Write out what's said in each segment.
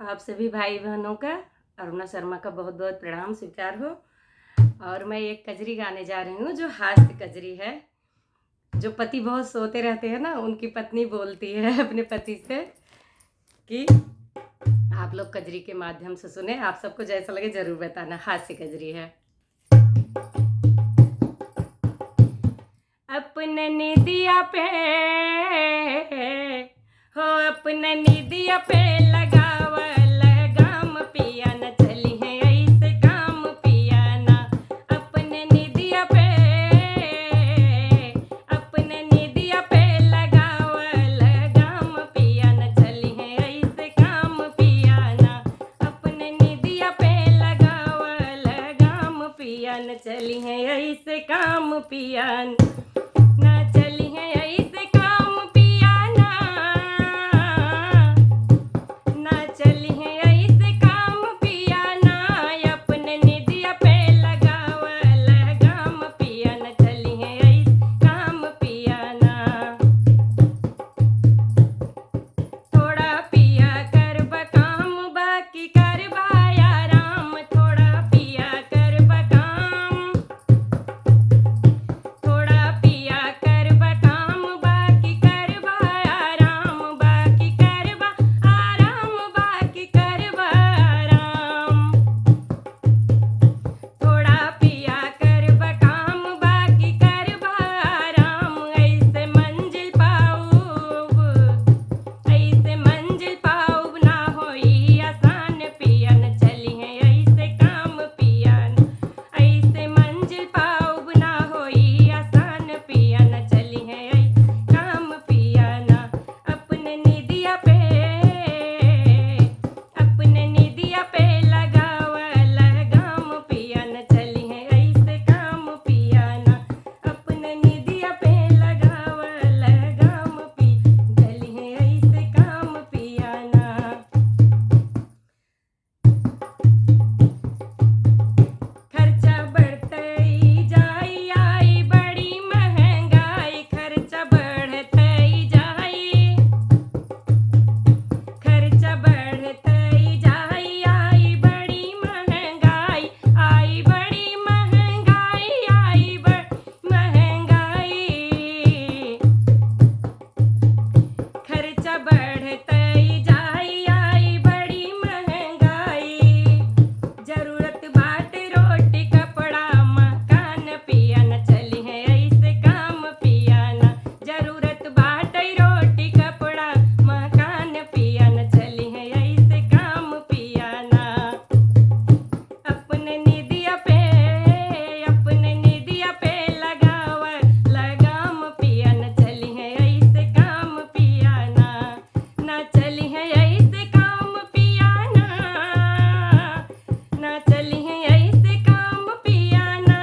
आप सभी भाई बहनों का अरुणा शर्मा का बहुत बहुत प्रणाम स्वीकार हो। और मैं एक कजरी गाने जा रही हूँ जो हास्य कजरी है। जो पति बहुत सोते रहते हैं ना, उनकी पत्नी बोलती है अपने पति से कि आप लोग कजरी के माध्यम से सुने, आप सबको जैसा लगे जरूर बताना। हास्य कजरी है। अपने निदिया पे हो, अपने निदिया पे लगावल गाम पिया न चली है ऐसे काम पिया ना। अपने निदिया पे, अपने निदिया पे लगावल गाम पिया न चली है ऐसे काम पिया ना। अपने निदिया पे लगावल गाम पिया न चली है ऐसे काम पिया ना। चली है ऐसे काम पिया ना, ना चली है ऐसे काम पिया ना। अपने निदिया पे लगावल गाम पिया न चली है ऐसे काम पिया ना। थोड़ा पिया करबा काम बाकी करबा आराम। थोड़ा पिया करबा काम, थोड़ा पिया करबा काम बाकी करबा आराम। बाकी करबा आराम, बाकी करबा आराम। थोड़ा पिया करबा काम बाकी करबा आराम। ऐसे मंजिल पाऊब, ऐसे मंजिल पाऊब ना होई आसान पिया न चली है ऐसे काम पिया न। ऐसे मंजिल पाऊब ना होई आसान पिया न चली है ऐसे काम पिया ना। अपने निदिया पे, अपने निदिया पे लगावल गाम पिया न चली है ऐसे काम पिया ना। अपने निदिया पे लगावल गाम पी चली है ऐसे काम पिया ना। खर्चा बढ़ते ही जाई, आई बड़ी महंगाई। खर्चा बढ़ते ही जाई, खर्चा बढ़ते ही जाई। आई बड़ी महंगाई, आई बड़ी महंगाई, आई बड़ी महंगाई। खर्चा बढ़ते ही जाई, आई बड़ी महंगाई। जरूरत बाट रोटी कपड़ा मकान पिया न चली है ऐसे काम पिया ना। जरूरत बाट रोटी कपड़ा मकान पिया न चली है ऐसे काम पिया ना। अपने निदिया पे, अपने निदिया पे लगावल लगाम पिया न चली है ऐसे काम पिया ना। ना चली है ऐसे काम पिया ना, ना चली है ऐसे काम पिया ना।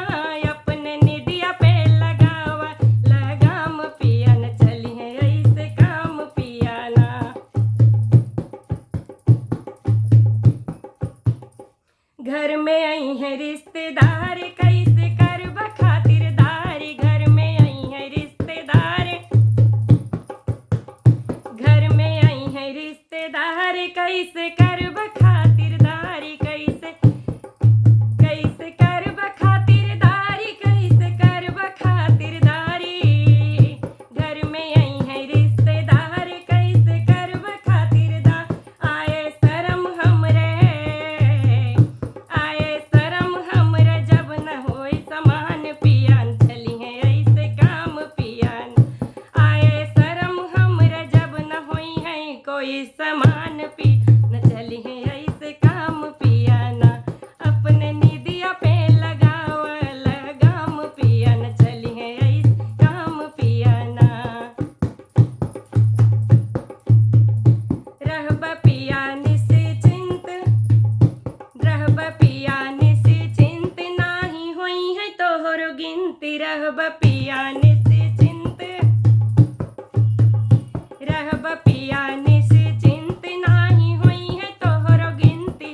अपने निदिया पे लगावल लगाम पिया न चली है ऐसे काम पिया ना। घर में आई है रिश्तेदार, कैसे करबा खातिरदारी। घर में आई है रिश्तेदार, घर में आई है रिश्तेदार। कैसे करबा खातिरदारी, कैसे कैसे करबा खातिरदारी, कैसे करबा खातिरदारी। घर में आई है रिश्तेदार, कैसे करबा खातिरदार। आए शर्म हमरे, आए शर्म हमरे जब न होई समान पिया न चली है ऐसे काम पिया न। आए शर्म हमरे जब न होई है कोई समान पी न चली है ऐसे काम पिया ना। अपने निदिया पे लगावल गाम पिया न चली है ऐसे काम पिया ना। रहबा पिया निश्चिंत, रहबा पिया निश्चिंत। नाही होई है तोहरो गिनती। रहबा पिया निश्चिंत, रहबा पिया निश्चिंत। नाही होई है तोहरो गिनती,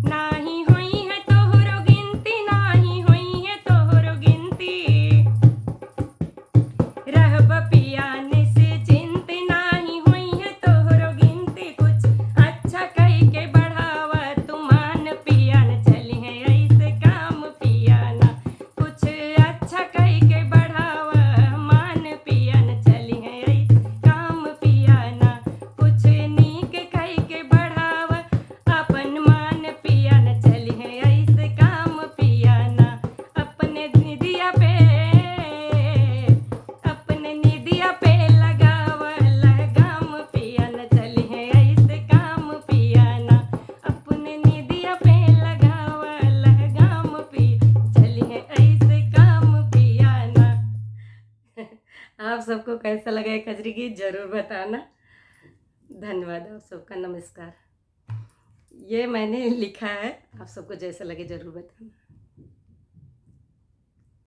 नाही होई है तोहरो गिनती, नाही होई है तोहरो गिनती। रहबा पिया निश्चिंत, नाही होई है तोहरो गिनती। कुछ अच्छा आप सबको कैसा लगा ये कजरी गीत ज़रूर बताना। धन्यवाद आप सबका, नमस्कार। ये मैंने लिखा है, आप सबको जैसा लगे ज़रूर बताना।